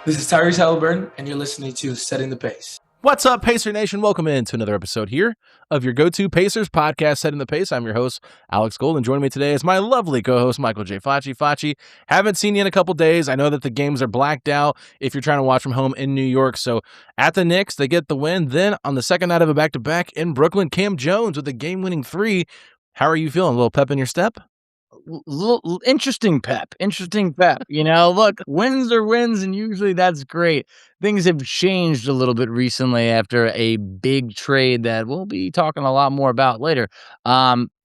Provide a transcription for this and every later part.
This is Tyrese Haliburton, and you're listening to Setting the Pace. What's up, Pacer Nation? Welcome in to another episode here of your go-to Pacers podcast, Setting the Pace. I'm your host, Alex Gold, and joining me today is my lovely co-host, Michael J. Facci. Facci, haven't seen you in a couple days. I know that the games are blacked out if you're trying to watch from home in New York. So at the Knicks, they get the win. Then on the second night of a back-to-back in Brooklyn, Cam Jones with a game-winning three. How are you feeling? A little pep in your step? Interesting pep. You know, look, wins are wins, and usually that's great. Things have changed a little bit recently after a big trade that we'll be talking a lot more about later.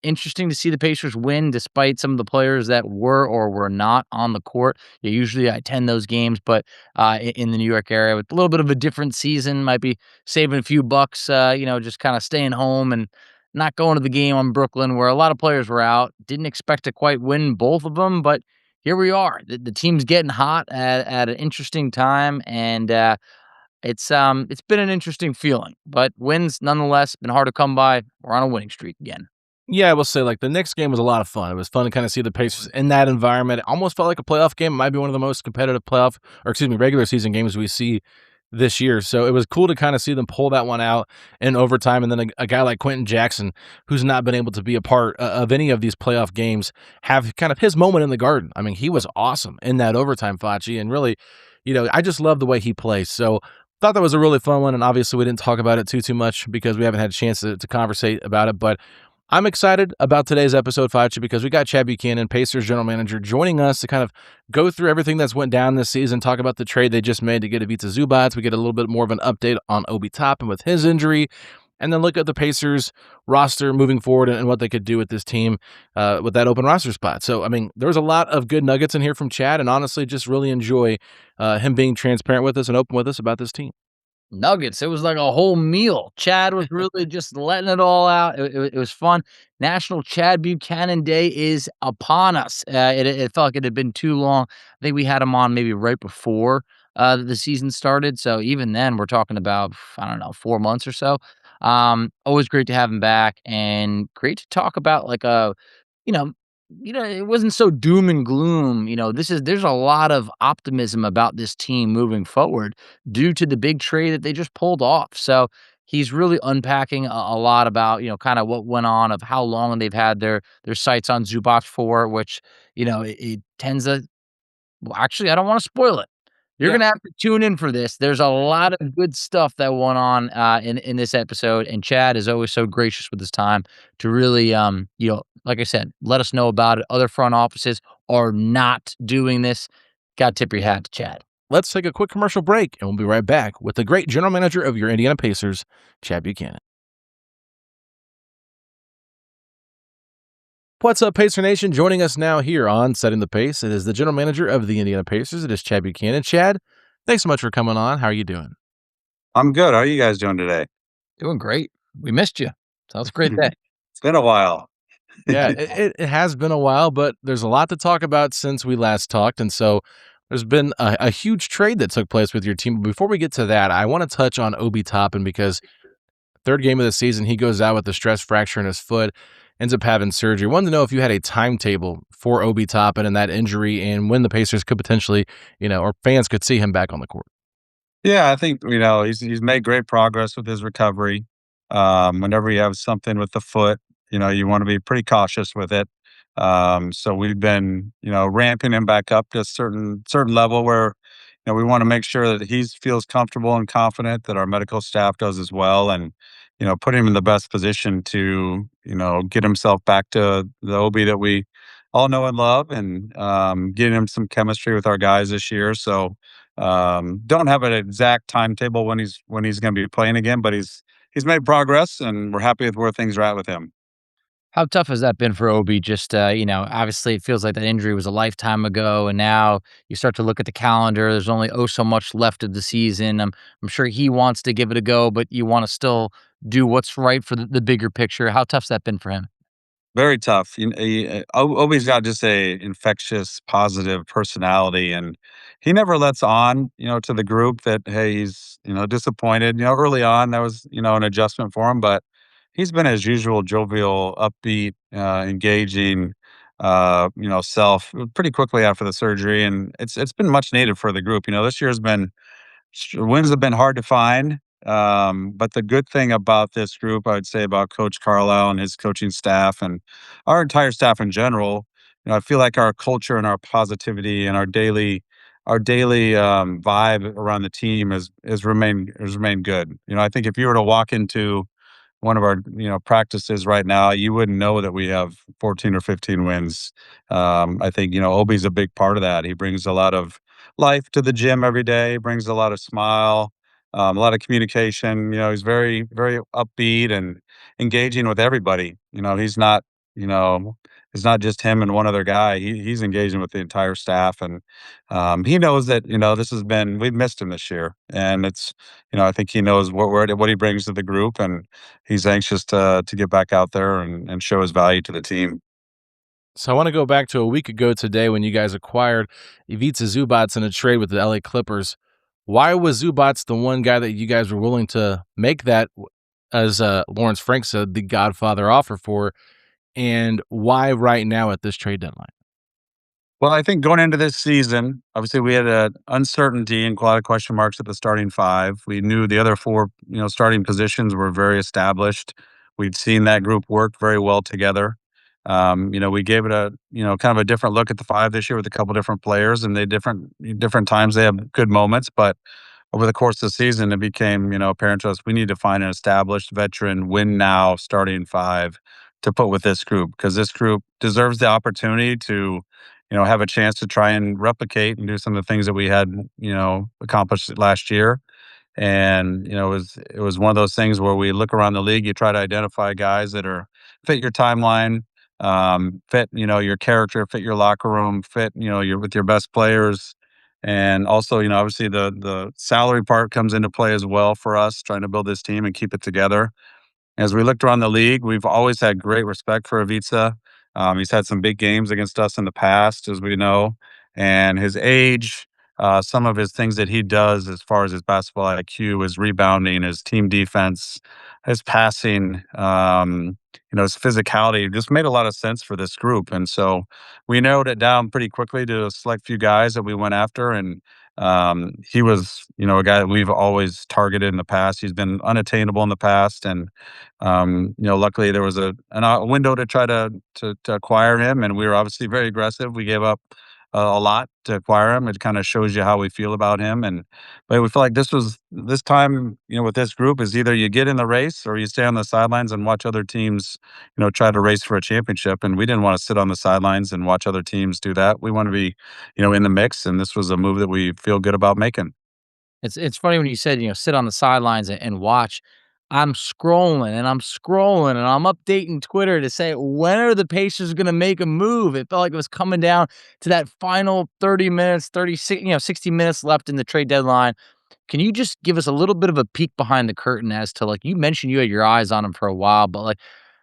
Interesting to see the Pacers win despite some of the players that were or were not on the court. Usually I attend those games, but in the New York area with a little bit of a different season, might be saving a few bucks, just kind of staying home and not going to the game on Brooklyn where a lot of players were out. Didn't expect to quite win both of them, but here we are. The team's getting hot at an interesting time, and it's been an interesting feeling. But wins nonetheless, been hard to come by. We're on a winning streak again. Yeah, I will say, the Knicks game was a lot of fun. It was fun to kind of see the Pacers in that environment. It almost felt like a playoff game. It might be one of the most competitive regular season games we see this year. So it was cool to kind of see them pull that one out in overtime. And then a guy like Quenton Jackson, who's not been able to be a part of any of these playoff games, have kind of his moment in the Garden. I mean, he was awesome in that overtime, Facci. And really, I just love the way he plays. So thought that was a really fun one. And obviously we didn't talk about it too much because we haven't had a chance to conversate about it. But I'm excited about today's episode, Facci, because we got Chad Buchanan, Pacers general manager, joining us to kind of go through everything that's went down this season, talk about the trade they just made to get Ivica Zubac. We get a little bit more of an update on Obi Toppin with his injury, and then look at the Pacers roster moving forward and what they could do with this team with that open roster spot. So, I mean, there's a lot of good nuggets in here from Chad, and honestly, just really enjoy him being transparent with us and open with us about this team. Nuggets. It was like a whole meal. Chad was really just letting it all out. It was fun. National Chad Buchanan Day is upon us. It felt like it had been too long. I think we had him on maybe right before the season started. So even then, we're talking about, 4 months or so. Always great to have him back, and great to talk about it wasn't so doom and gloom. There's a lot of optimism about this team moving forward due to the big trade that they just pulled off. So he's really unpacking a lot about, kind of what went on, of how long they've had their sights on Zubac for, which, it tends to, well, actually, I don't want to spoil it. You're going to have to tune in for this. There's a lot of good stuff that went on in this episode, and Chad is always so gracious with his time to really, like I said, let us know about it. Other front offices are not doing this. Got to tip your hat to Chad. Let's take a quick commercial break, and we'll be right back with the great general manager of your Indiana Pacers, Chad Buchanan. What's up, Pacer Nation? Joining us now here on Setting the Pace, it is the general manager of the Indiana Pacers. It is Chad Buchanan. Chad, thanks so much for coming on. How are you doing? I'm good. How are you guys doing today? Doing great. We missed you. So it's a great day. It's been a while. Yeah, it has been a while, but there's a lot to talk about since we last talked. And so there's been a huge trade that took place with your team. Before we get to that, I want to touch on Obi Toppin, because third game of the season, he goes out with a stress fracture in his foot, ends up having surgery. Wanted to know if you had a timetable for Obi Toppin and that injury, and when the Pacers could potentially, or fans could see him back on the court. Yeah, I think, he's made great progress with his recovery. Whenever you have something with the foot, you want to be pretty cautious with it. So we've been, ramping him back up to a certain level where, we want to make sure that he feels comfortable and confident, that our medical staff does as well, and put him in the best position to, get himself back to the Obi that we all know and love, and getting him some chemistry with our guys this year. So don't have an exact timetable when he's going to be playing again, but he's made progress, and we're happy with where things are at with him. How tough has that been for Obi? Just, obviously it feels like that injury was a lifetime ago, and now you start to look at the calendar. There's only so much left of the season. I'm sure he wants to give it a go, but you want to still do what's right for the bigger picture. How tough's that been for him? Very tough. Obi's got just a infectious, positive personality, and he never lets on, to the group that, hey, he's, disappointed. Early on, that was, an adjustment for him, but he's been as usual, jovial, upbeat, engaging, self pretty quickly after the surgery, and it's been much needed for the group. This year's been wins have been hard to find. But the good thing about this group, I would say about Coach Carlisle and his coaching staff and our entire staff in general, I feel like our culture and our positivity and our daily vibe around the team has remained good. I think if you were to walk into one of our practices right now, you wouldn't know that we have 14 or 15 wins. I think Obi's a big part of that. He brings a lot of life to the gym every day. Brings a lot of smile, a lot of communication. He's very very upbeat and engaging with everybody. You know it's not just him and one other guy. He's engaging with the entire staff, and he knows that we've missed him this year, and it's I think he knows what he brings to the group, and he's anxious to get back out there and show his value to the team. So I want to go back to a week ago today when you guys acquired Ivica Zubac in a trade with the LA Clippers. Why was Zubac the one guy that you guys were willing to make that, as Lawrence Frank said, the Godfather offer for? And why right now at this trade deadline? Well, I think going into this season, obviously we had an uncertainty and a lot of question marks at the starting five. We knew the other four, starting positions were very established. We'd seen that group work very well together. We gave it a, kind of a different look at the five this year with a couple different players, and they different times they have good moments, but over the course of the season, it became, apparent to us we need to find an established veteran win now starting five to put with this group, because this group deserves the opportunity to, have a chance to try and replicate and do some of the things that we had, accomplished last year. And it was one of those things where we look around the league, you try to identify guys that are fit your timeline, fit your character, fit your locker room, fit your with your best players, and also obviously the salary part comes into play as well for us trying to build this team and keep it together. As we looked around the league, we've always had great respect for Ivica. He's had some big games against us in the past, as we know, and his age, some of his things that he does as far as his basketball IQ, his rebounding, his team defense, his passing, his physicality just made a lot of sense for this group. And so we narrowed it down pretty quickly to a select few guys that we went after. And he was, a guy that we've always targeted in the past. He's been unattainable in the past, and luckily there was a window to try to acquire him, and we were obviously very aggressive. We gave up a lot to acquire him. It kind of shows you how we feel about him, but we feel like this time, with this group is either you get in the race or you stay on the sidelines and watch other teams, try to race for a championship. And we didn't want to sit on the sidelines and watch other teams do that. We want to be, in the mix, and this was a move that we feel good about making. It's funny when you said, sit on the sidelines and watch. I'm scrolling and I'm scrolling and I'm updating Twitter to say, when are the Pacers going to make a move? It felt like it was coming down to that final 30 minutes, 36, 60 minutes left in the trade deadline. Can you just give us a little bit of a peek behind the curtain as to, like, you mentioned you had your eyes on him for a while, but like,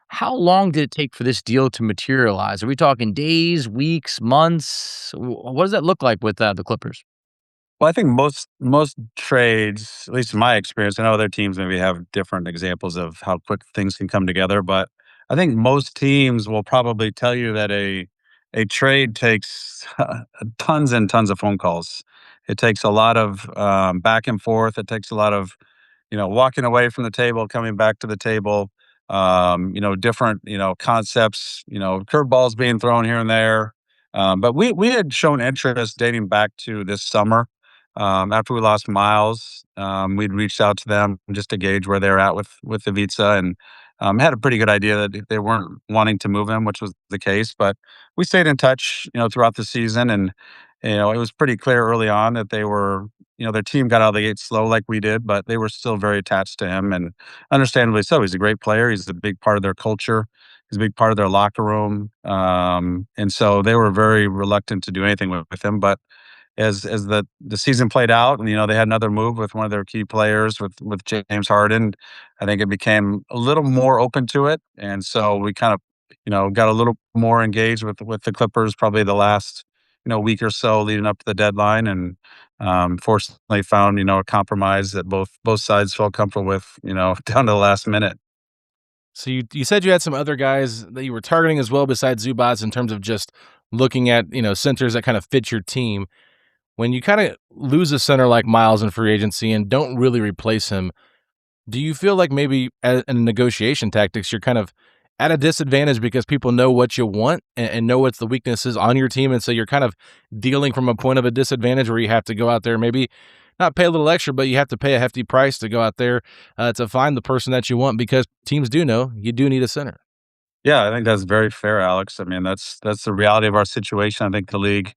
how long did it take for this deal to materialize? Are we talking days, weeks, months? What does that look like with the Clippers? Well, I think most trades, at least in my experience, I know other teams maybe have different examples of how quick things can come together, but I think most teams will probably tell you that a trade takes tons and tons of phone calls. It takes a lot of back and forth. It takes a lot of walking away from the table, coming back to the table, different, concepts, curveballs being thrown here and there. But we had shown interest dating back to this summer. After we lost Miles, we'd reached out to them just to gauge where they're at with Ivica, and had a pretty good idea that they weren't wanting to move him, which was the case. But we stayed in touch, throughout the season, and it was pretty clear early on that they were, their team got out of the gate slow like we did, but they were still very attached to him, and understandably so. He's a great player. He's a big part of their culture. He's a big part of their locker room, and so they were very reluctant to do anything with him. But as the season played out, and they had another move with one of their key players with James Harden, I think it became a little more open to it, and so we kind of got a little more engaged with the Clippers probably the last week or so leading up to the deadline, and fortunately found a compromise that both sides felt comfortable with down to the last minute. So you said you had some other guys that you were targeting as well besides Zubac in terms of just looking at, centers that kind of fit your team. When you kind of lose a center like Miles in free agency and don't really replace him, do you feel like maybe in negotiation tactics, you're kind of at a disadvantage because people know what you want and know what's the weaknesses on your team, and so you're kind of dealing from a point of a disadvantage where you have to go out there, maybe not pay a little extra, but you have to pay a hefty price to go out there to find the person that you want because teams do know you do need a center. Yeah, I think that's very fair, Alex. I mean, that's the reality of our situation. I think the league,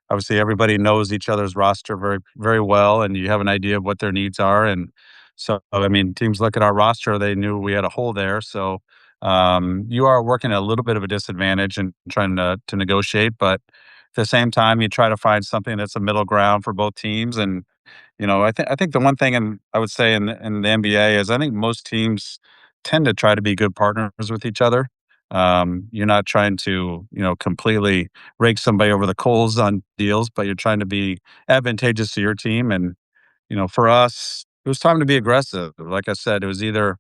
obviously, everybody knows each other's roster very, very well, and you have an idea of what their needs are. And so, I mean, teams look at our roster; they knew we had a hole there. So, you are working at a little bit of a disadvantage and trying to negotiate, but at the same time, you try to find something that's a middle ground for both teams. And I think the one thing, and I would say in the NBA is I think most teams tend to try to be good partners with each other. You're not trying to completely rake somebody over the coals on deals, but you're trying to be advantageous to your team. And for us, it was time to be aggressive. Like I said, it was either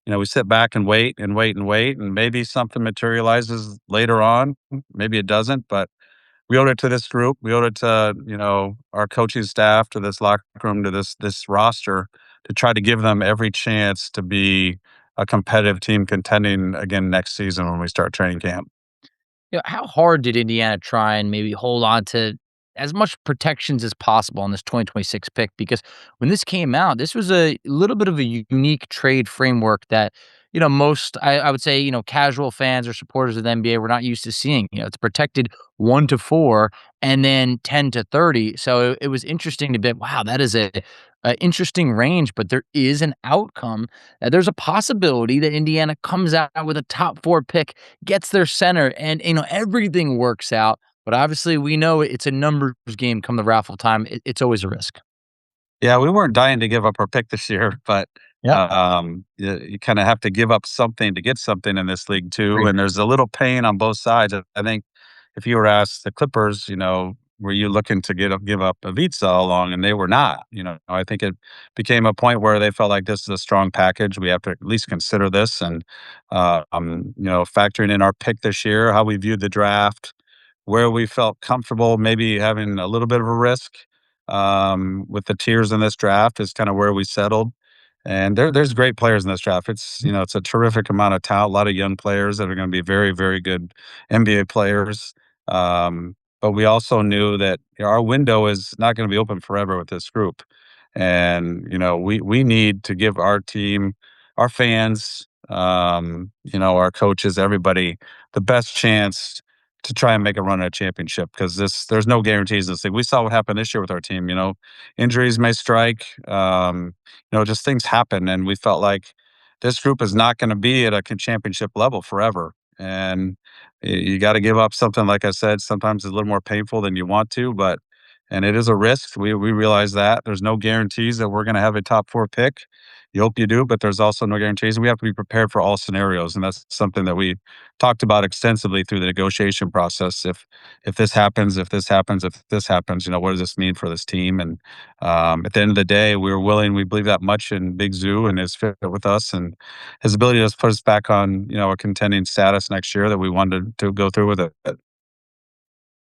we sit back and wait and wait and wait, and maybe something materializes later on. Maybe it doesn't, but we owed it to this group. We owed it to, our coaching staff, to this locker room, to this roster, to try to give them every chance to be a competitive team contending again next season when we start training camp. How hard did Indiana try and maybe hold on to as much protections as possible on this 2026 pick? Because when this came out, this was a little bit of a unique trade framework that, most, I would say, casual fans or supporters of the NBA were not used to seeing. It's protected 1 to 4 and then 10 to 30. So it was interesting to be, wow, that is a interesting range, but there is an outcome. There's a possibility that Indiana comes out with a top 4 pick, gets their center, and everything works out. But obviously, we know it's a numbers game come the raffle time. It's always a risk. Yeah, we weren't dying to give up our pick this year, but Yep. you kind of have to give up something to get something in this league too. Agreed. And there's a little pain on both sides. I think if you were asked the Clippers, were you looking to give up Ivica all along, and they were not. I think it became a point where they felt like this is a strong package. We have to at least consider this, and factoring in our pick this year, how we viewed the draft, where we felt comfortable, maybe having a little bit of a risk with the tiers in this draft is kind of where we settled. And there's great players in this draft. It's a terrific amount of talent, a lot of young players that are going to be very, very good NBA players. But we also knew that our window is not going to be open forever with this group. And, we need to give our team, our fans, our coaches, everybody the best chance to try and make a run at a championship, because there's no guarantees in this thing. We saw what happened this year with our team. Injuries may strike, just things happen, and we felt like this group is not going to be at a championship level forever. And you got to give up something. Like I said, sometimes it's a little more painful than you want to, and it is a risk. We realize that there's no guarantees that we're going to have a top 4 pick. You hope you do, but there's also no guarantees. We have to be prepared for all scenarios, and that's something that we talked about extensively through the negotiation process. If this happens, if this happens, if this happens, what does this mean for this team? And at the end of the day, we believe that much in Big Zoo and his fit with us and his ability to put us back on, a contending status next year, that we wanted to go through with it.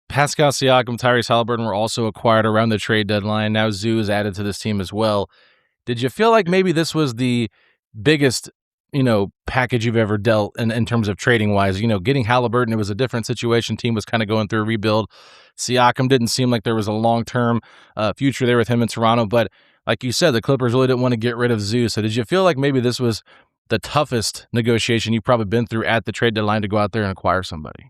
Pascal Siakam, Tyrese Haliburton were also acquired around the trade deadline. Now Zoo is added to this team as well. Did you feel like maybe this was the biggest, package you've ever dealt in terms of trading wise? Getting Haliburton, it was a different situation. Team was kind of going through a rebuild. Siakam didn't seem like there was a long-term future there with him in Toronto. But like you said, the Clippers really didn't want to get rid of Zoo. So did you feel like maybe this was the toughest negotiation you've probably been through at the trade deadline to go out there and acquire somebody?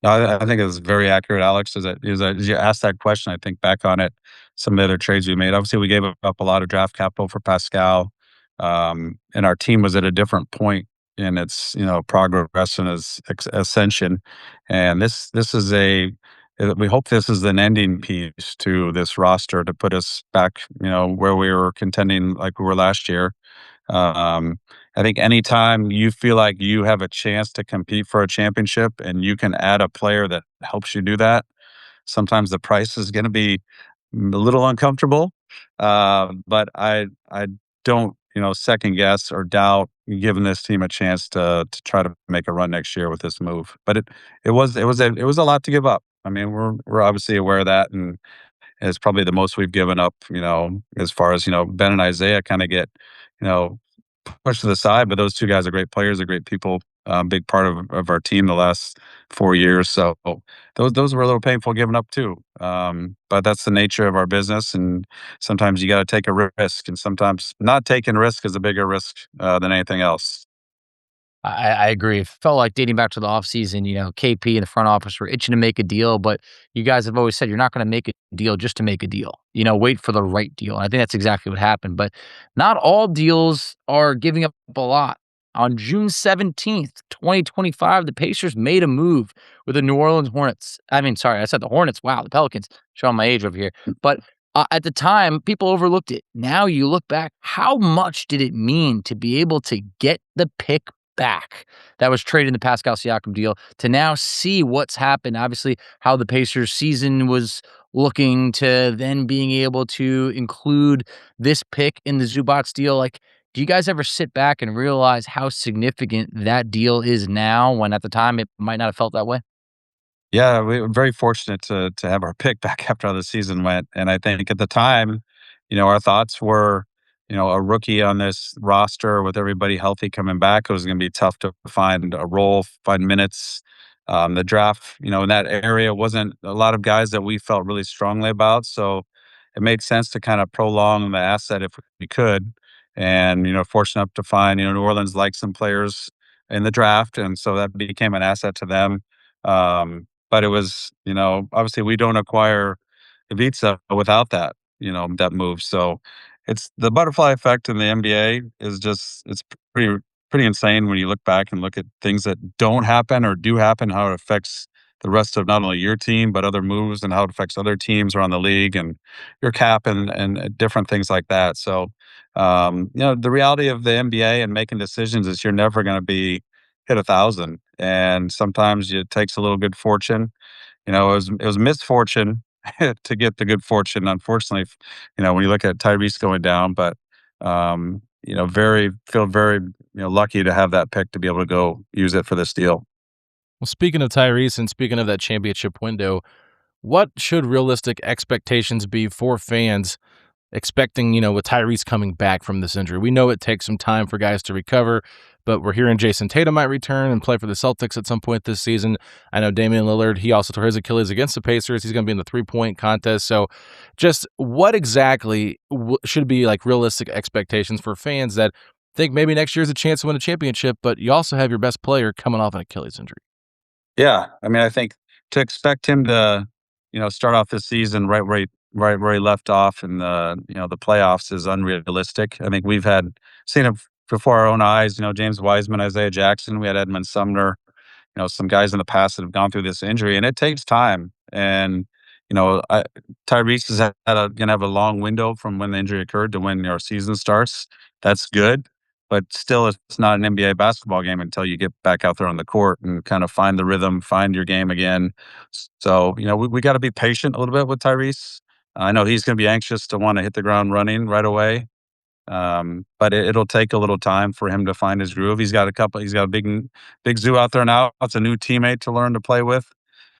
No, I think it's very accurate, Alex. As you asked that question, I think back on it, some of the other trades we made. Obviously, we gave up a lot of draft capital for Pascal, and our team was at a different point in its progress and its ascension. And this is we hope this is an ending piece to this roster to put us back, where we were contending like we were last year. I think anytime you feel like you have a chance to compete for a championship and you can add a player that helps you do that, sometimes the price is going to be a little uncomfortable. But I don't second guess or doubt giving this team a chance to try to make a run next year with this move. But it was a lot to give up. I mean, we're obviously aware of that, and it's probably the most we've given up, as far as, Ben and Isaiah kind of get, you know, pushed to the side, but those two guys are great players, are great people, big part of our team the last 4 years. So those were a little painful giving up too. But that's the nature of our business, and sometimes you got to take a risk, and sometimes not taking risk is a bigger risk than anything else. I agree. It felt like dating back to the offseason, KP and the front office were itching to make a deal, but you guys have always said you're not going to make a deal just to make a deal. Wait for the right deal. And I think that's exactly what happened. But not all deals are giving up a lot. On June 17th, 2025, the Pacers made a move with the New Orleans Hornets. I mean, sorry, I said the Hornets. Wow, the Pelicans. Showing my age over here. But at the time, people overlooked it. Now you look back, how much did it mean to be able to get the pick back that was traded in the Pascal Siakam deal, to now see what's happened? Obviously, how the Pacers season was looking, to then being able to include this pick in the Zubac deal. Like, do you guys ever sit back and realize how significant that deal is now, when at the time it might not have felt that way? Yeah, we were very fortunate to have our pick back after how the season went, and I think at the time, our thoughts were, a rookie on this roster with everybody healthy coming back, it was going to be tough to find a role, find minutes. The draft, in that area wasn't a lot of guys that we felt really strongly about, so it made sense to kind of prolong the asset if we could. And fortunate enough to find, New Orleans liked some players in the draft, and so that became an asset to them. But it was, obviously we don't acquire Ivica without that move. So it's the butterfly effect in the NBA is just, it's pretty insane when you look back and look at things that don't happen or do happen, how it affects the rest of not only your team, but other moves, and how it affects other teams around the league and your cap and different things like that. So, the reality of the NBA and making decisions is you're never going to be hit 1,000. And sometimes it takes a little good fortune. It was misfortune to get the good fortune. Unfortunately, when you look at Tyrese going down, but feel very lucky to have that pick to be able to go use it for this deal. Well, speaking of Tyrese and speaking of that championship window, what should realistic expectations be for fans expecting, with Tyrese coming back from this injury? We know it takes some time for guys to recover, but we're hearing Jason Tatum might return and play for the Celtics at some point this season. I know Damian Lillard, he also tore his Achilles against the Pacers. He's going to be in the three-point contest. So just what exactly should be like realistic expectations for fans that think maybe next year's a chance to win a championship, but you also have your best player coming off an Achilles injury? Yeah, I mean, I think to expect him to, start off this season right where he left off in the playoffs is unrealistic. I think we've seen it before our own eyes. James Wiseman, Isaiah Jackson, we had Edmund Sumner, some guys in the past that have gone through this injury, and it takes time. And Tyrese is gonna have a long window from when the injury occurred to when our season starts. That's good, but still, it's not an NBA basketball game until you get back out there on the court and kind of find the rhythm, find your game again. So, we got to be patient a little bit with Tyrese. I know he's going to be anxious to want to hit the ground running right away. But it'll take a little time for him to find his groove. He's got a big Zoo out there now. It's a new teammate to learn to play with.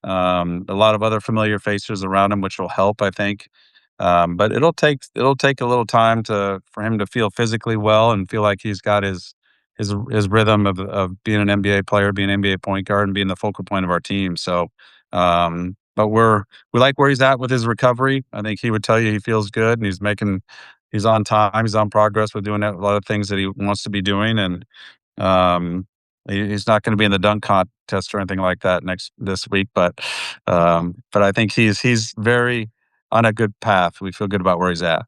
A lot of other familiar faces around him, which will help, I think. But it'll take a little time for him to feel physically well and feel like he's got his rhythm of being an NBA player, being an NBA point guard, and being the focal point of our team. So, but we like where he's at with his recovery. I think he would tell you he feels good, and he's on time, he's on progress with doing a lot of things that he wants to be doing, and he's not going to be in the dunk contest or anything like that this week. But I think he's very on a good path. We feel good about where he's at.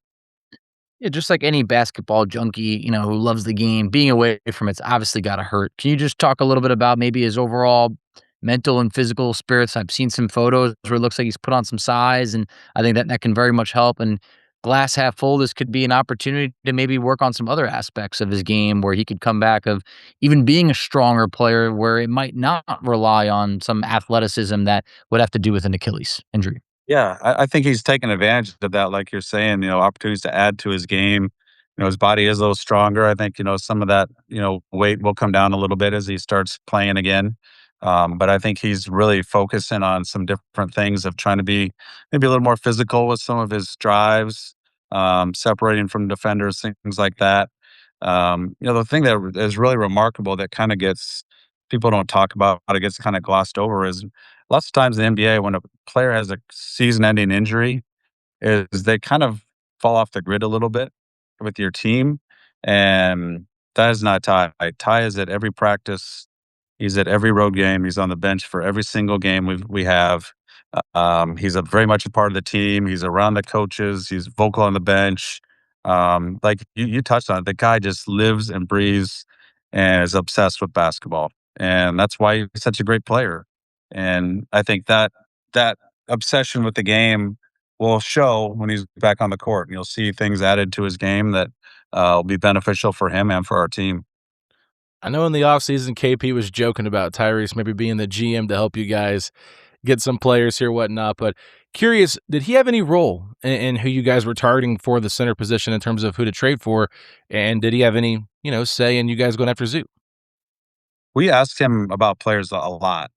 Yeah, just like any basketball junkie, who loves the game, being away from it's obviously got to hurt. Can you just talk a little bit about maybe his overall mental and physical spirits? I've seen some photos where it looks like he's put on some size, and I think that can very much help. And glass half full, this could be an opportunity to maybe work on some other aspects of his game where he could come back of even being a stronger player, where it might not rely on some athleticism that would have to do with an Achilles injury. Yeah, I think he's taken advantage of that, like you're saying, opportunities to add to his game. his body is a little stronger. I think, some of that, weight will come down a little bit as he starts playing again. But I think he's really focusing on some different things of trying to be maybe a little more physical with some of his drives, separating from defenders, things like that. The thing that is really remarkable that kind of gets people don't talk about, it gets kind of glossed over is lots of times in the NBA when a player has a season-ending injury, is they kind of fall off the grid a little bit with your team, and that is not Ty. Ty is at every practice. He's at every road game. He's on the bench for every single game we have. He's very much a part of the team. He's around the coaches. He's vocal on the bench. Like you touched on it, the guy just lives and breathes and is obsessed with basketball, and that's why he's such a great player. And I think that obsession with the game will show when he's back on the court. And you'll see things added to his game that will be beneficial for him and for our team. I know in the offseason, KP was joking about Tyrese maybe being the GM to help you guys get some players here, whatnot. But curious, did he have any role in who you guys were targeting for the center position in terms of who to trade for? And did he have any, say in you guys going after Zoo? We asked him about players a lot,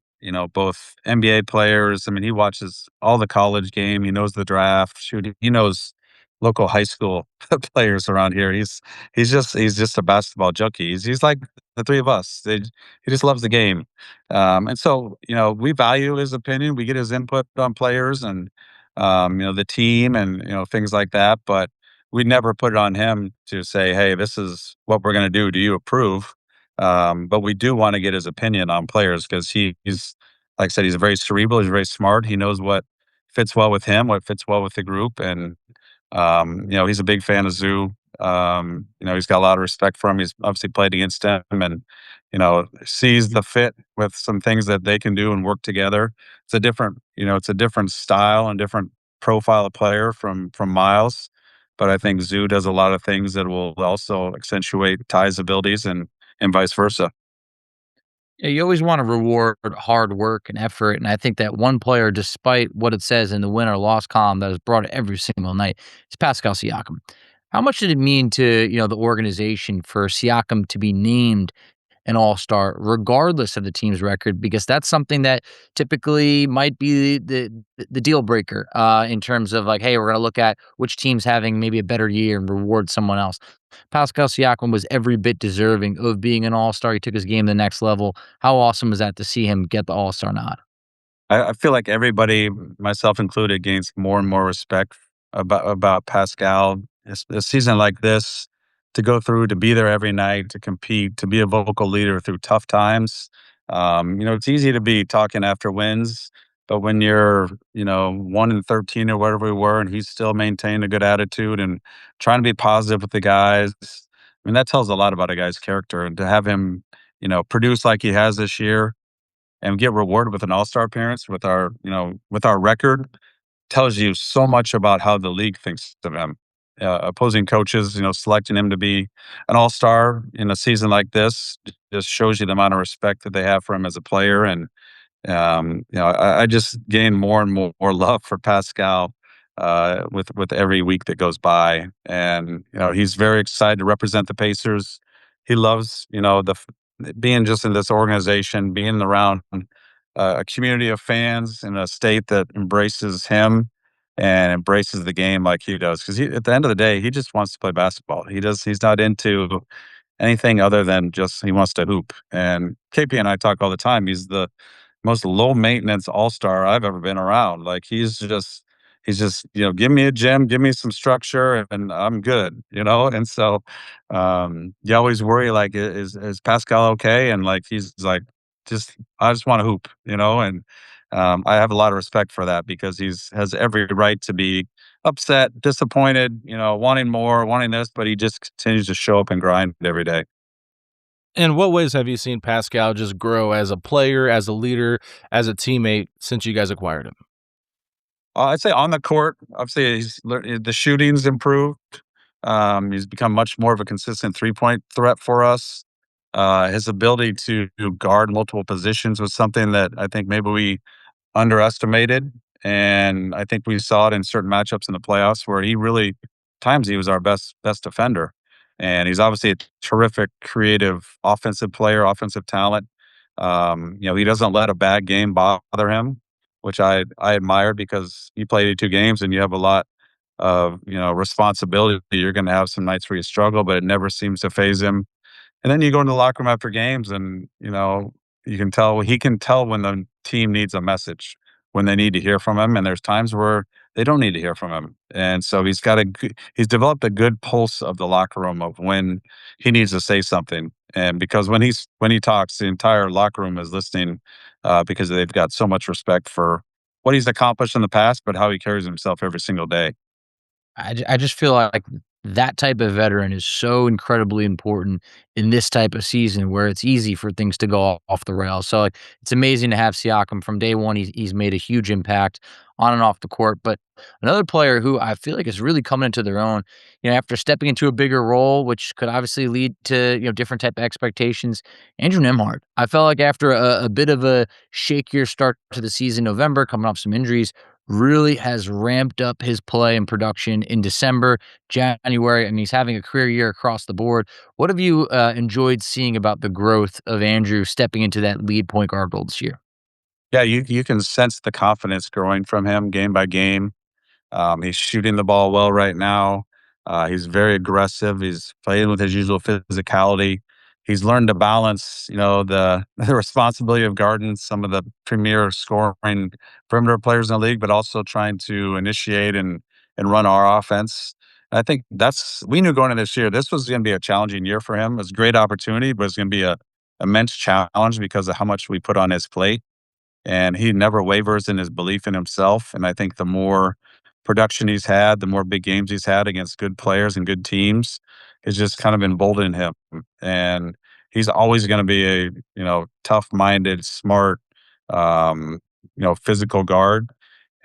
both NBA players. I mean, he watches all the college game. He knows the draft. Shoot, he knows local high school players around here. He's just a basketball junkie. He's like the three of us. He just loves the game. And so, we value his opinion. We get his input on players and, the team and, things like that. But we never put it on him to say, hey, this is what we're going to do. Do you approve? But we do want to get his opinion on players because he's, like I said, he's very cerebral. He's very smart. He knows what fits well with him, what fits well with the group. And, he's a big fan of Zoo. He's got a lot of respect for him. He's obviously played against him and, sees the fit with some things that they can do and work together. It's a different style and different profile of player from Miles. But I think Zoo does a lot of things that will also accentuate Ty's abilities and vice versa. Yeah, you always want to reward hard work and effort. And I think that one player, despite what it says in the win or loss column that is brought every single night, is Pascal Siakam. How much did it mean to, the organization for Siakam to be named an all-star regardless of the team's record? Because that's something that typically might be the deal breaker in terms of like, hey, we're going to look at which team's having maybe a better year and reward someone else. Pascal Siakam was every bit deserving of being an all-star. He took his game to the next level. How awesome was that to see him get the all-star nod? I feel like everybody, myself included, gains more and more respect about Pascal. A season like this, to go through, to be there every night, to compete, to be a vocal leader through tough times. It's easy to be talking after wins, but when you're, 1-13 or whatever we were, and he's still maintaining a good attitude and trying to be positive with the guys. I mean, that tells a lot about a guy's character. And to have him, produce like he has this year and get rewarded with an all-star appearance with our record tells you so much about how the league thinks of him. Opposing coaches, selecting him to be an all-star in a season like this just shows you the amount of respect that they have for him as a player. And I just gain more and more love for Pascal with every week that goes by. And he's very excited to represent the Pacers. He loves being just in this organization, being around a community of fans in a state that embraces him and embraces the game like he does. Because at the end of the day, he just wants to play basketball. He's not into anything other than just he wants to hoop. And KP and I talk all the time. He's the most low maintenance all-star I've ever been around. Like he's just, give me a gym, give me some structure and I'm good, And so you always worry like is Pascal okay? And like he's like I just want to hoop, and I have a lot of respect for that because has every right to be upset, disappointed, wanting more, wanting this, but he just continues to show up and grind every day. In what ways have you seen Pascal just grow as a player, as a leader, as a teammate since you guys acquired him? I'd say on the court, obviously, the shooting's improved. He's become much more of a consistent three-point threat for us. His ability to guard multiple positions was something that I think maybe we underestimated, and I think we saw it in certain matchups in the playoffs where times he was our best defender. And he's obviously a terrific, creative, offensive player, offensive talent. He doesn't let a bad game bother him, which I admire because you play 82 games and you have a lot of responsibility. You're going to have some nights where you struggle, but it never seems to phase him. And then you go in the locker room after games, and you can tell he can tell when the team needs a message, when they need to hear from him, and there's times where they don't need to hear from him. And so he's developed a good pulse of the locker room of when he needs to say something. And because when he talks, the entire locker room is listening, because they've got so much respect for what he's accomplished in the past, but how he carries himself every single day. I just feel like that type of veteran is so incredibly important in this type of season where it's easy for things to go off the rails. So like it's amazing to have Siakam from day one. He's made a huge impact on and off the court. But another player who I feel like is really coming into their own, after stepping into a bigger role, which could obviously lead to different type of expectations. Andrew Nembhard. I felt like after a bit of a shakier start to the season, November, coming off some injuries, really has ramped up his play and production in December, January, and he's having a career year across the board. What have you enjoyed seeing about the growth of Andrew stepping into that lead point guard role this year? Yeah, you can sense the confidence growing from him game by game. He's shooting the ball well right now. He's very aggressive. He's playing with his usual physicality. He's learned to balance, the the responsibility of guarding some of the premier scoring perimeter players in the league, but also trying to initiate and run our offense. I think we knew going into this year, this was going to be a challenging year for him. It was a great opportunity, but it's going to be a immense challenge because of how much we put on his plate, and he never wavers in his belief in himself. And I think the more production he's had, the more big games he's had against good players and good teams, has just kind of emboldened him. And he's always going to be a tough-minded, smart, um, physical guard.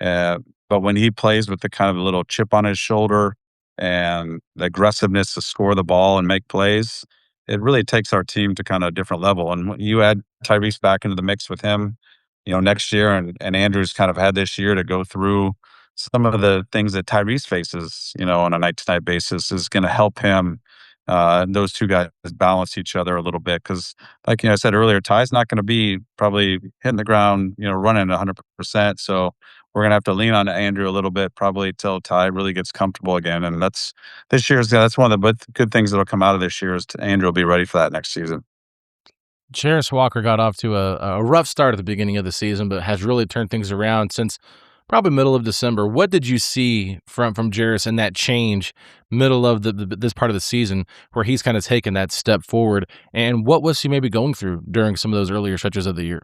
Uh, but when he plays with the kind of a little chip on his shoulder and the aggressiveness to score the ball and make plays, it really takes our team to kind of a different level. And when you add Tyrese back into the mix with him, next year, and Andrew's kind of had this year to go through some of the things that Tyrese faces, on a night-to-night basis, is going to help him. Those two guys balance each other a little bit because, like I said earlier, Ty's not going to be probably hitting the ground, running 100%. So we're going to have to lean on Andrew a little bit probably till Ty really gets comfortable again. And that's one of the good things that'll come out of this year is Andrew will be ready for that next season. Jarace Walker got off to a rough start at the beginning of the season, but has really turned things around since probably middle of December. What did you see from Jarace in that change middle of this part of the season where he's kind of taken that step forward? And what was he maybe going through during some of those earlier stretches of the year?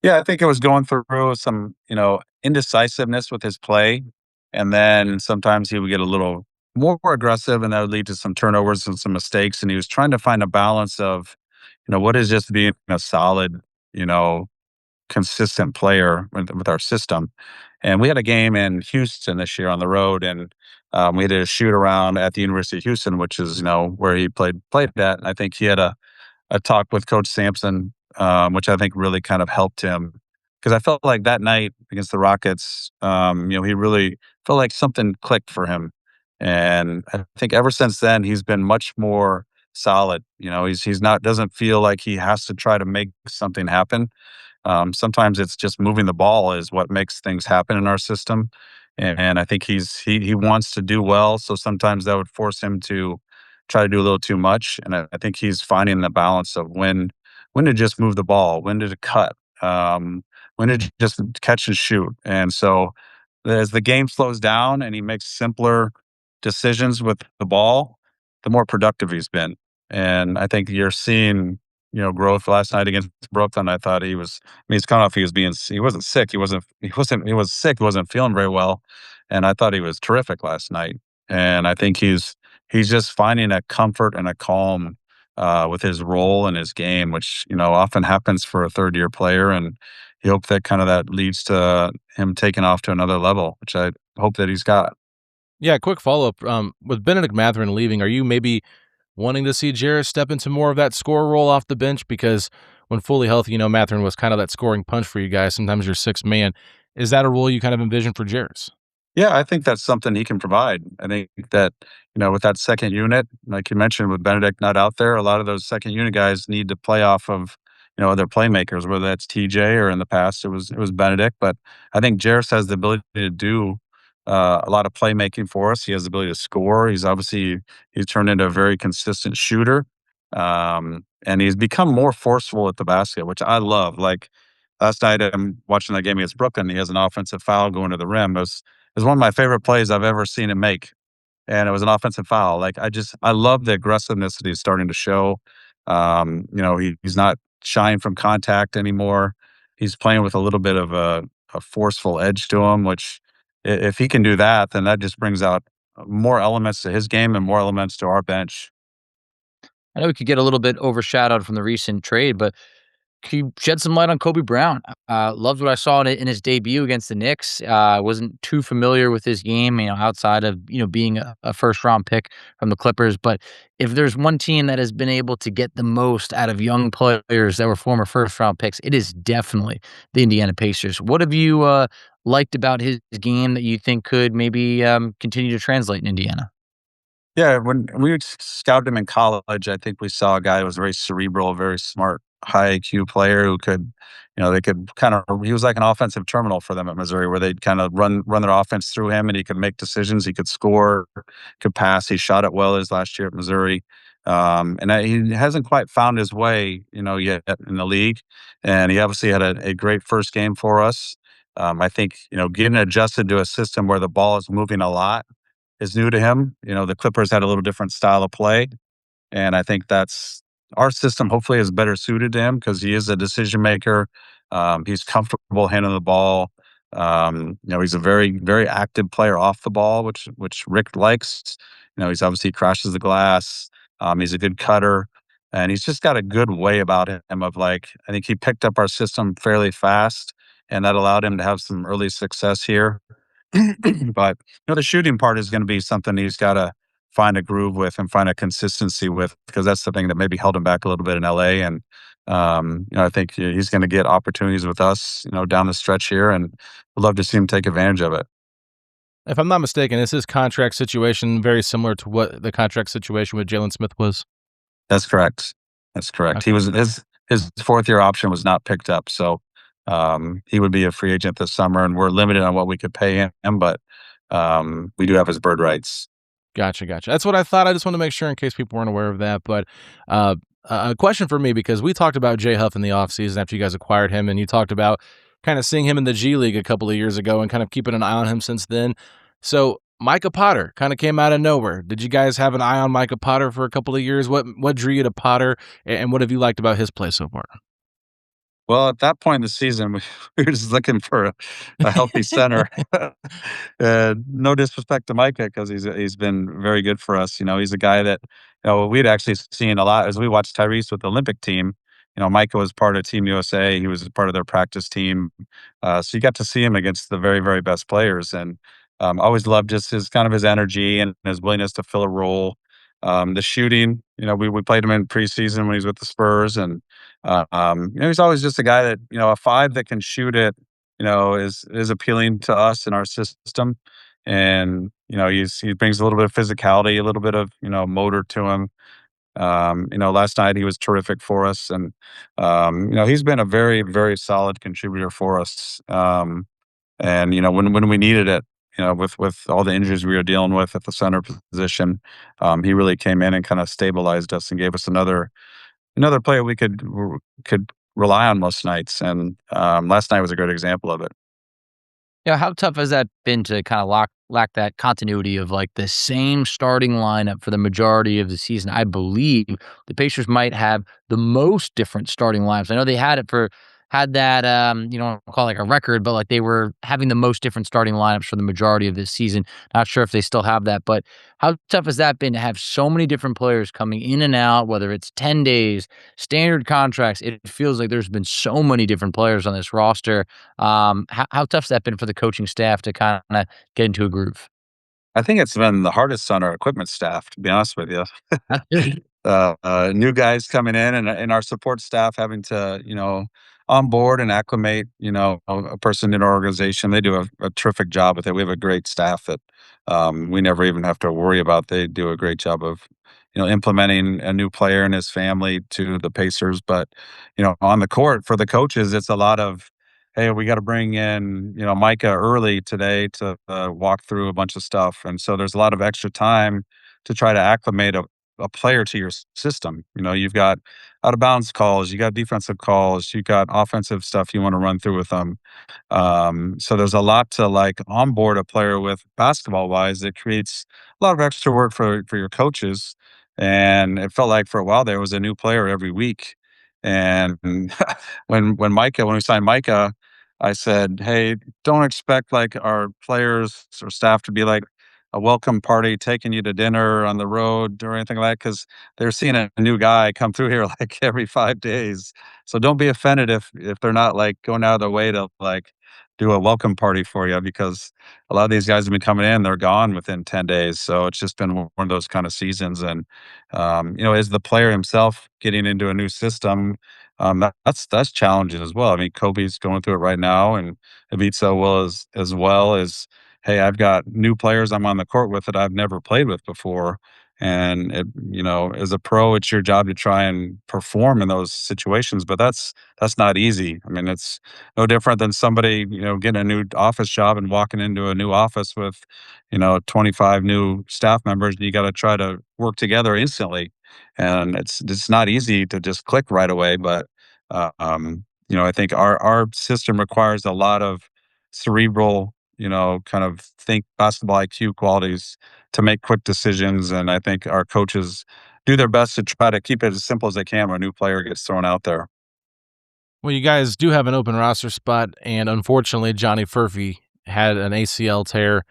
Yeah, I think it was going through some, indecisiveness with his play. And then sometimes he would get a little more aggressive and that would lead to some turnovers and some mistakes. And he was trying to find a balance of, what is just being a solid, consistent player with our system. And we had a game in Houston this year on the road, and we did a shoot around at the University of Houston, which is, where he played at. And I think he had a talk with Coach Sampson, which I think really kind of helped him because I felt like that night against the Rockets, he really felt like something clicked for him. And I think ever since then, he's been much more solid. He's not doesn't feel like he has to try to make something happen. Sometimes it's just moving the ball is what makes things happen in our system. And I think he wants to do well. So sometimes that would force him to try to do a little too much. And I think he's finding the balance of when to just move the ball, when to cut, when to just catch and shoot. And so as the game slows down and he makes simpler decisions with the ball, the more productive he's been. And I think you're seeing, growth last night against Brooklyn. I thought he was, he's coming off, he wasn't sick. He was sick. He wasn't feeling very well. And I thought he was terrific last night. And I think he's just finding a comfort and a calm with his role in his game, which, often happens for a third year player. And you hope that leads to him taking off to another level, which I hope that he's got. Yeah, quick follow-up. With Bennedict Mathurin leaving, are you maybe wanting to see Jarace step into more of that score role off the bench? Because when fully healthy, Mathurin was kind of that scoring punch for you guys. Sometimes you're sixth man. Is that a role you kind of envision for Jarace? Yeah, I think that's something he can provide. I think that, with that second unit, like you mentioned, with Bennedict not out there, a lot of those second unit guys need to play off of, other playmakers, whether that's TJ or in the past it was Bennedict. But I think Jarace has the ability to do a lot of playmaking for us. He has the ability to score. He's turned into a very consistent shooter. And he's become more forceful at the basket, which I love. Like last night, I'm watching that game against Brooklyn. He has an offensive foul going to the rim. It was one of my favorite plays I've ever seen him make, and it was an offensive foul. Like, I love the aggressiveness that he's starting to show. He's not shying from contact anymore. He's playing with a little bit of a forceful edge to him, which if he can do that, then that just brings out more elements to his game and more elements to our bench. I know we could get a little bit overshadowed from the recent trade, but can you shed some light on Kobe Brown? Loved what I saw in his debut against the Knicks. Wasn't too familiar with his game, outside of being a first round pick from the Clippers. But if there's one team that has been able to get the most out of young players that were former first round picks, it is definitely the Indiana Pacers. What have you liked about his game that you think could maybe continue to translate in Indiana? Yeah, when we scouted him in college, I think we saw a guy who was very cerebral, very smart, high IQ player who could, they could kind of. He was like an offensive terminal for them at Missouri, where they'd kind of run their offense through him, and he could make decisions. He could score, could pass. He shot it well his last year at Missouri, he hasn't quite found his way, yet in the league. And he obviously had a great first game for us. I think getting adjusted to a system where the ball is moving a lot is new to him. The Clippers had a little different style of play, and I think that's our system hopefully is better suited to him because he is a decision maker. He's comfortable handling the ball. He's a very, very active player off the ball, which Rick likes. He's obviously crashes the glass. He's a good cutter, and he's just got a good way about him of like, I think he picked up our system fairly fast, and that allowed him to have some early success here. But the shooting part is going to be something he's got to find a groove with and find a consistency with because that's the thing that maybe held him back a little bit in LA. And I think he's going to get opportunities with us, down the stretch here, and I'd love to see him take advantage of it. If I'm not mistaken, is his contract situation very similar to what the contract situation with Jalen Smith was? That's correct. That's correct. Okay. He was his fourth year option was not picked up, so he would be a free agent this summer, and we're limited on what we could pay him, but we do have his bird rights. Gotcha. That's what I thought. I just want to make sure in case people weren't aware of that. But a question for me, because we talked about Jay Huff in the offseason after you guys acquired him, and you talked about kind of seeing him in the G League a couple of years ago and kind of keeping an eye on him since then. So Micah Potter kind of came out of nowhere. Did you guys have an eye on Micah Potter for a couple of years? What drew you to Potter, and what have you liked about his play so far? Well, at that point in the season, we were just looking for a healthy center. No disrespect to Micah because he's been very good for us. He's a guy that we'd actually seen a lot as we watched Tyrese with the Olympic team. Micah was part of Team USA. He was part of their practice team, so you got to see him against the very, very best players. And I always loved just his energy and his willingness to fill a role. The shooting, we played him in preseason when he was with the Spurs, and he's always just a guy that a five that can shoot it, is appealing to us in our system, and he brings a little bit of physicality, a little bit of motor to him. Last night he was terrific for us, and he's been a very, very solid contributor for us. And when we needed it, with all the injuries we were dealing with at the center position, he really came in and kind of stabilized us and gave us another player we could rely on most nights. And last night was a great example of it. Yeah, how tough has that been to kind of lack that continuity of like the same starting lineup for the majority of the season? I believe the Pacers might have the most different starting lineups. I know they had that I'll call it like a record, but like they were having the most different starting lineups for the majority of this season. Not sure if they still have that, but how tough has that been to have so many different players coming in and out, whether it's 10 days, standard contracts? It feels like there's been so many different players on this roster. How tough has that been for the coaching staff to kind of get into a groove? I think it's been the hardest on our equipment staff, to be honest with you. New guys coming in and our support staff having to, on board and acclimate, a person in our organization. They do a terrific job with it. We have a great staff that we never even have to worry about. They do a great job of, implementing a new player and his family to the Pacers. But, on the court for the coaches, it's a lot of, hey, we got to bring in, Micah early today to walk through a bunch of stuff. And so there's a lot of extra time to try to acclimate a player to your system. You've got out of bounds calls, you got defensive calls, you got offensive stuff you want to run through with them. So there's a lot to like onboard a player with basketball wise. It creates a lot of extra work for your coaches. And it felt like for a while there was a new player every week. And when we signed Micah, I said, hey, don't expect like our players or staff to be like a welcome party taking you to dinner on the road or anything like that, because they're seeing a new guy come through here like every 5 days. So don't be offended if they're not like going out of their way to like do a welcome party for you, because a lot of these guys have been coming in, they're gone within 10 days. So it's just been one of those kind of seasons. And, as the player himself getting into a new system, that's challenging as well. I mean, Kobe's going through it right now, and Ivica will as well as, hey, I've got new players I'm on the court with that I've never played with before. And as a pro, it's your job to try and perform in those situations, but that's not easy. I mean, it's no different than somebody, getting a new office job and walking into a new office with, 25 new staff members. You got to try to work together instantly. And it's not easy to just click right away, but I think our system requires a lot of cerebral, kind of think basketball IQ qualities to make quick decisions. And I think our coaches do their best to try to keep it as simple as they can when a new player gets thrown out there. Well, you guys do have an open roster spot, and unfortunately, Johnny Furphy had an ACL tear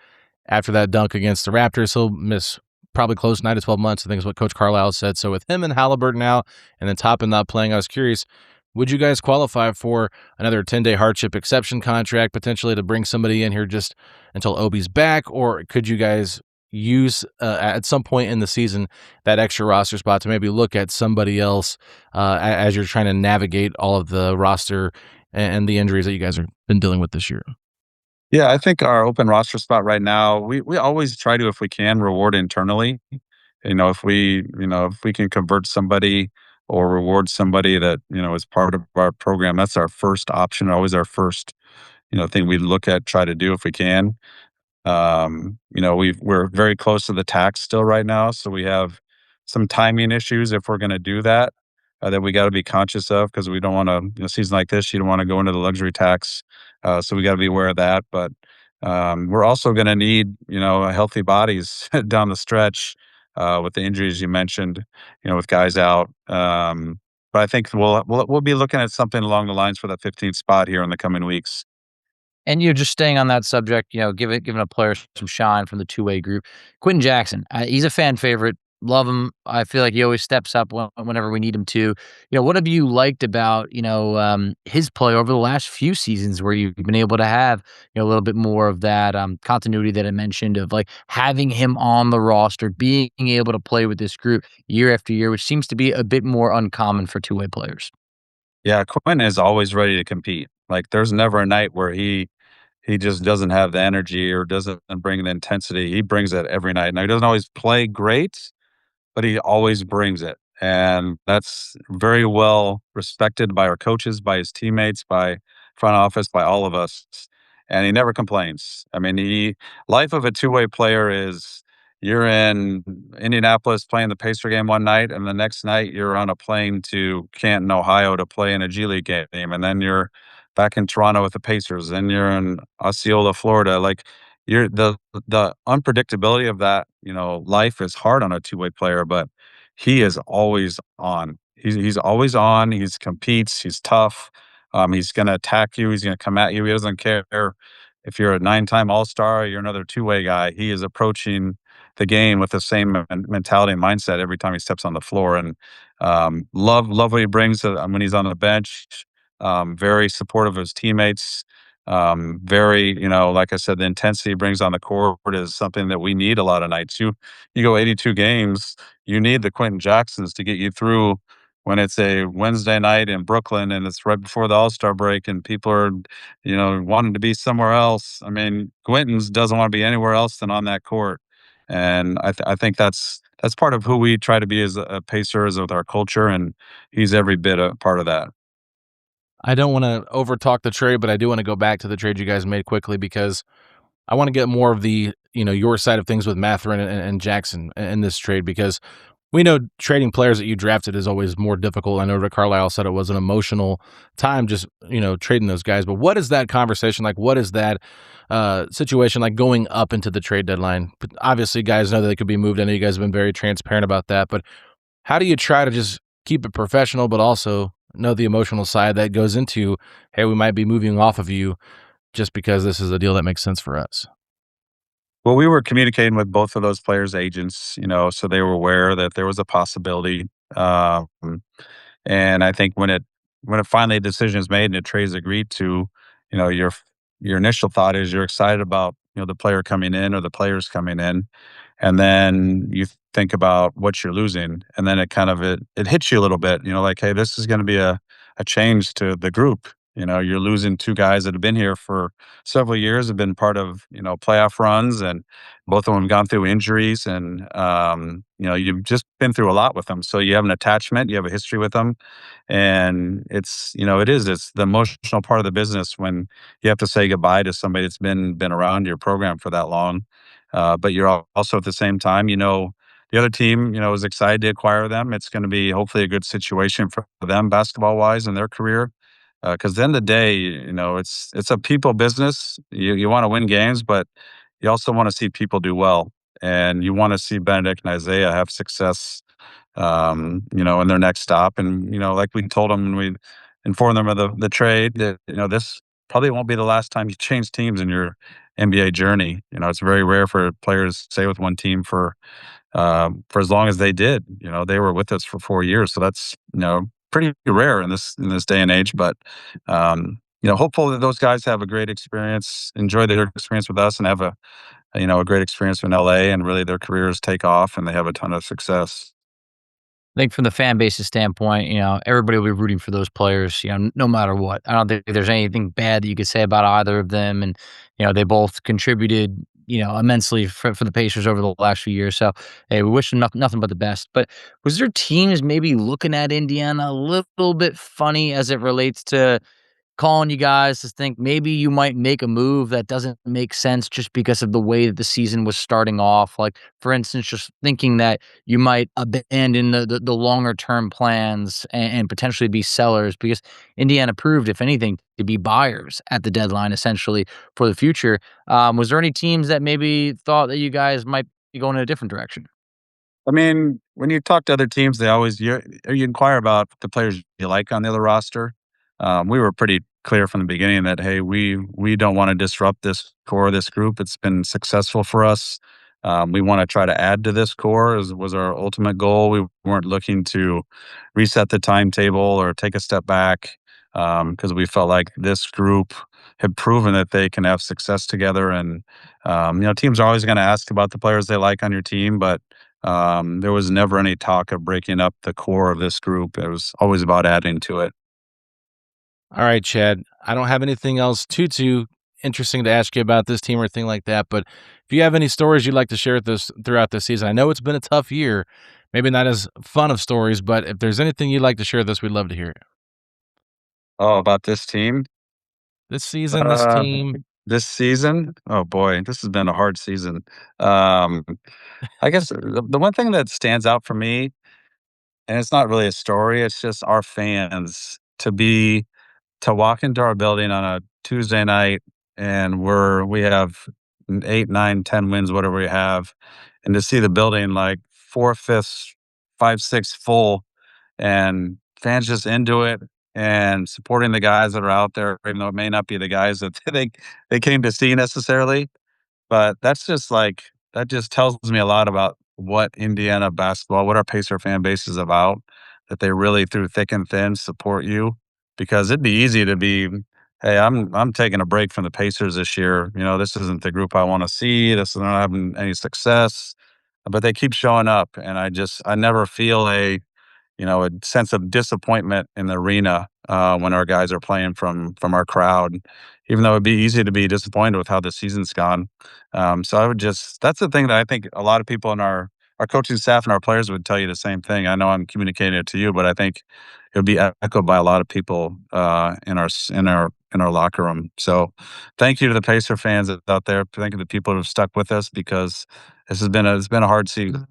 after that dunk against the Raptors. He'll miss probably close to 9 to 12 months, I think is what Coach Carlisle said. So with him and Haliburton out, and then Toppin not playing, I was curious, would you guys qualify for another 10-day hardship exception contract, potentially to bring somebody in here just until Obi's back? Or could you guys use at some point in the season that extra roster spot to maybe look at somebody else as you're trying to navigate all of the roster and the injuries that you guys have been dealing with this year? Yeah, I think our open roster spot right now, we always try to, if we can, reward internally. If we can convert somebody or reward somebody that, is part of our program, that's our first option, always our first, thing we look at, try to do if we can. We're very close to the tax still right now, so we have some timing issues if we're going to do that we got to be conscious of, because we don't want to, season like this, you don't want to go into the luxury tax. So we got to be aware of that. But we're also going to need, healthy bodies down the stretch with the injuries you mentioned, with guys out. But I think we'll be looking at something along the lines for that 15th spot here in the coming weeks. And you're just staying on that subject, giving a player some shine from the two-way group. Quenton Jackson, he's a fan favorite. Love him. I feel like he always steps up whenever we need him to. What have you liked about, his play over the last few seasons where you've been able to have, a little bit more of that continuity that I mentioned of like having him on the roster, being able to play with this group year after year, which seems to be a bit more uncommon for two-way players. Yeah, Quinn is always ready to compete. Like there's never a night where he just doesn't have the energy or doesn't bring the intensity. He brings it every night. Now he doesn't always play great, but he always brings it. And that's very well respected by our coaches, by his teammates, by front office, by all of us. And he never complains. I mean, life of a two-way player is you're in Indianapolis playing the Pacer game one night, and the next night you're on a plane to Canton, Ohio to play in a G League game. And then you're back in Toronto with the Pacers. Then you're in Osceola, Florida. Like the unpredictability of that, life is hard on a two-way player, but he is always on. He's always on. He competes. He's tough. He's going to attack you. He's going to come at you. He doesn't care if you're a 9-time All-Star or you're another two-way guy. He is approaching the game with the same mentality and mindset every time he steps on the floor. And love what he brings when he's on the bench. Very supportive of his teammates. Very, like I said, the intensity he brings on the court is something that we need a lot of nights. You go 82 games, you need the Quenton Jacksons to get you through when it's a Wednesday night in Brooklyn and it's right before the All-Star break and people are, wanting to be somewhere else. I mean, Quenton doesn't want to be anywhere else than on that court. And I think that's part of who we try to be as a Pacers with our culture, and he's every bit a part of that. I don't want to overtalk the trade, but I do want to go back to the trade you guys made quickly because I want to get more of the, your side of things with Mathurin and Jackson in this trade, because we know trading players that you drafted is always more difficult. I know Rick Carlisle said it was an emotional time just, trading those guys. But what is that conversation like? What is that situation like going up into the trade deadline? But obviously, guys know that they could be moved. I know you guys have been very transparent about that. But how do you try to just keep it professional, but also know the emotional side that goes into, hey, we might be moving off of you just because this is a deal that makes sense for us? Well, we were communicating with both of those players' agents, so they were aware that there was a possibility. Um, and I think when it finally a decision is made and a trade is agreed to, your initial thought is you're excited about the player coming in or the players coming in, and then you think about what you're losing, and then it hits you a little bit. Like, hey, this is going to be a change to the group. You're losing two guys that have been here for several years, have been part of playoff runs, and both of them have gone through injuries, and you've just been through a lot with them. So you have an attachment, you have a history with them, and it's the emotional part of the business when you have to say goodbye to somebody that's been around your program for that long. But you're also at the same time, the other team, is excited to acquire them. It's going to be hopefully a good situation for them basketball wise in their career. Because at the end of the day, it's a people business. You want to win games, but you also want to see people do well, and you want to see Bennedict and Isaiah have success, in their next stop. And like we told them when we informed them of the trade, that this probably won't be the last time you change teams in your NBA journey. It's very rare for players to stay with one team for as long as they did. They were with us for 4 years, so that's pretty rare in this day and age. But hopeful that those guys have a great experience, enjoy their experience with us, and have a great experience in LA, and really their careers take off and they have a ton of success. I think from the fan base's standpoint, everybody will be rooting for those players, no matter what. I don't think there's anything bad that you could say about either of them. And, they both contributed, immensely for the Pacers over the last few years. So, hey, we wish them nothing but the best. But was there teams maybe looking at Indiana a little bit funny as it relates to calling you guys to think maybe you might make a move that doesn't make sense just because of the way that the season was starting off? Like, for instance, just thinking that you might abandon the longer term plans and potentially be sellers, because Indiana proved, if anything, to be buyers at the deadline, essentially, for the future. Was there any teams that maybe thought that you guys might be going in a different direction? I mean, when you talk to other teams, you inquire about the players you like on the other roster. We were pretty clear from the beginning that, hey, we don't want to disrupt this core, this group. It's been successful for us. We want to try to add to this core was our ultimate goal. We weren't looking to reset the timetable or take a step back, because we felt like this group had proven that they can have success together. And teams are always going to ask about the players they like on your team, but there was never any talk of breaking up the core of this group. It was always about adding to it. All right, Chad. I don't have anything else too interesting to ask you about this team or anything like that. But if you have any stories you'd like to share with us throughout this season, I know it's been a tough year, maybe not as fun of stories, but if there's anything you'd like to share with us, we'd love to hear it. Oh, about this team? This season, this team. This season? Oh boy, this has been a hard season. Um, I guess the one thing that stands out for me, and it's not really a story, it's just our fans to walk into our building on a Tuesday night, and we have 8, 9, 10 wins, whatever we have, and to see the building like 4/5, 5/6 full, and fans just into it and supporting the guys that are out there, even though it may not be the guys that they came to see necessarily. But that just tells me a lot about what Indiana basketball, what our Pacer fan base is about, that they really, through thick and thin, support you. Because it'd be easy to be, hey, I'm taking a break from the Pacers this year. This isn't the group I want to see. This is not having any success. But they keep showing up, and I never feel a sense of disappointment in the arena when our guys are playing from our crowd, even though it'd be easy to be disappointed with how the season's gone. So that's the thing that I think a lot of people in our coaching staff and our players would tell you the same thing. I know I'm communicating it to you, but I think it would be echoed by a lot of people in our locker room. So thank you to the Pacer fans out there. Thank you to the people who have stuck with us, because it's been a hard season.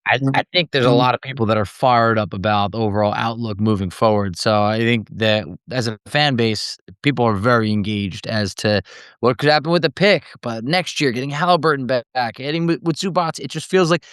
I think there's a lot of people that are fired up about the overall outlook moving forward. So I think that as a fan base, people are very engaged as to what could happen with the pick. But next year, getting Haliburton back, getting with Zubac, it just feels like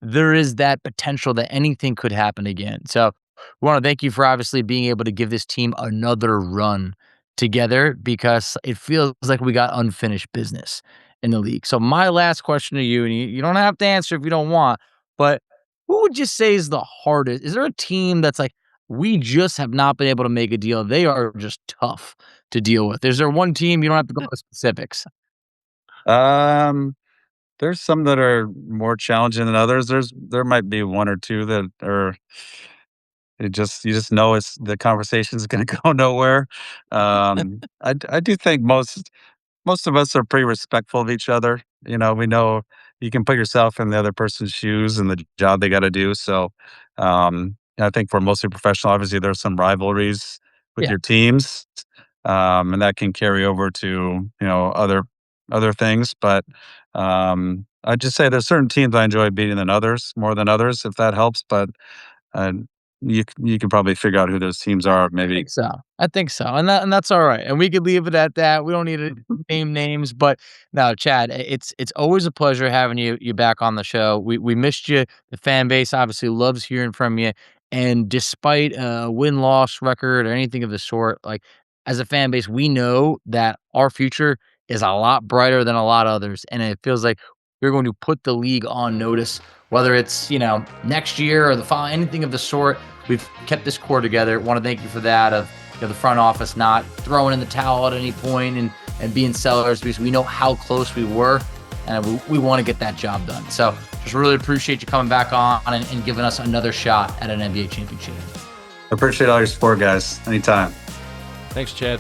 there is that potential that anything could happen again. So we want to thank you for obviously being able to give this team another run together, because it feels like we got unfinished business in the league. So my last question to you, and you don't have to answer if you don't want, but who would you say is the hardest? Is there a team that's like, we just have not been able to make a deal? They are just tough to deal with. Is there one team? You don't have to go into specifics. There's some that are more challenging than others. There might be one or two that are. You just know the conversation's going to go nowhere. I do think most of us are pretty respectful of each other. We know you can put yourself in the other person's shoes and the job they got to do. So, I think for mostly professional, obviously there's some rivalries with Yeah. your teams, and that can carry over to other things. But I'd just say there's certain teams I enjoy beating more than others, if that helps. But uh, you can probably figure out who those teams are, I maybe. think so. And that's all right. And we could leave it at that. We don't need to name names, but no, Chad, it's always a pleasure having you back on the show. We missed you. The fan base obviously loves hearing from you. And despite a win-loss record or anything of the sort, like, as a fan base, we know that our future is a lot brighter than a lot of others. And it feels like we're going to put the league on notice, whether it's, next year or the following, anything of the sort. We've kept this core together. Want to thank you for that, of the front office not throwing in the towel at any point and being sellers, because we know how close we were, and we want to get that job done. So just really appreciate you coming back on and giving us another shot at an NBA championship. I appreciate all your support, guys. Anytime. Thanks, Chad.